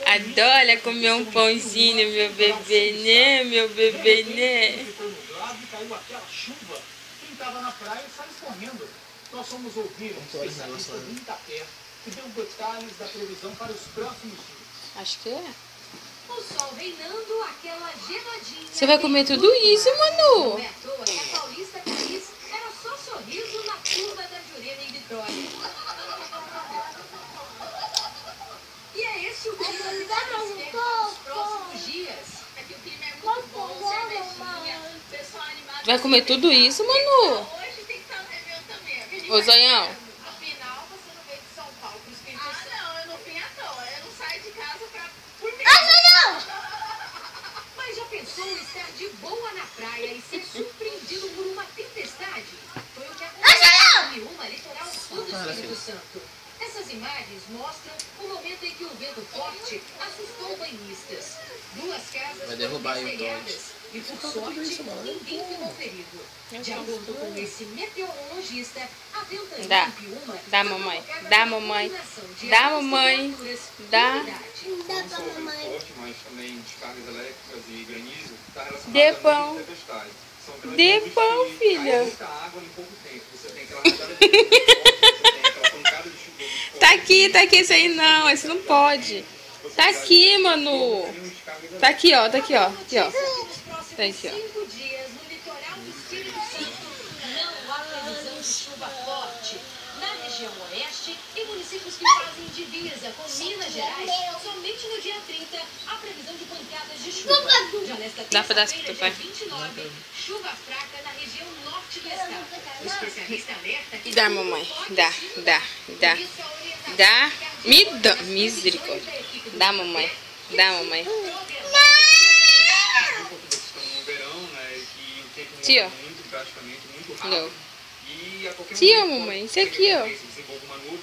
Adora comer um pãozinho, meu bebê, né? Meu bebê, né? Foi nublado e caiu aquela chuva. Quem estava na praia sai correndo. Nós fomos ouvir um especialista do Itapé que deu detalhes da previsão para os próximos dias. Acho que é. O sol reinando, aquela geladinha. Você vai comer tudo isso, Manu? Não é à toa que a Paulista Paris era só sorriso na curva da Jurema em Vitória. E é esse o clima que vai nos próximos dias. Aqui o clima é muito bom, cervejinha, pessoal animado. Vai comer tudo isso, Manu? Hoje tem que estar no Réveillon também. Ô, Zoião. Afinal, você não veio de São Paulo pro Espírito Santo. Ah, não, eu não vim à toa. Eu não saio de casa por mim. Mas já pensou em estar de boa na praia e ser surpreendido por uma tempestade? Foi o que aconteceu em uma litoral sul do Espírito Santo. Essas imagens mostram o momento em que o vento forte assustou banhistas. Duas casas foram destelhadas e, por sorte, ninguém ficou ferido. De acordo com esse meteorologista, a ventania Dá. em Piúma Dá, mamãe. Dá, mamãe. Dá, mamãe. Dá. Não só o vento forte, mas também descargas elétricas e granizo, está relacionado Dê a pão. tempestades. São aquelas Dê nuvens pão, que filha. cai muita água em pouco tempo. Você tem aquela rajada de vento forte, você tem aquela pancada de chuva muito forte. Tá aqui, esse aí não, esse não pode. Tá aqui, Manu. Tá aqui, ó, tá aqui, ó. Aqui, ó. Tá aqui, ó. 5 dias no litoral do Espírito Santo não há previsão de chuva forte. Na região oeste e municípios que fazem divisa com Minas Gerais, somente no dia 30 há previsão de pancadas de chuva. Já nesta Dá um pedaço terça-feira, pro teu dia 29, chuva fraca na região norte do estado. O especialista alerta que Dá, mamãe. Dá. Dá. Me dá. Misericórdia. Dá, mamãe. Dá, mamãe. No verão, né, que o tempo Tio. muda muito drasticamente, muito Não. rápido. E a qualquer Tio, momento, mamãe, isso aqui, ó. desenvolve uma nuvem.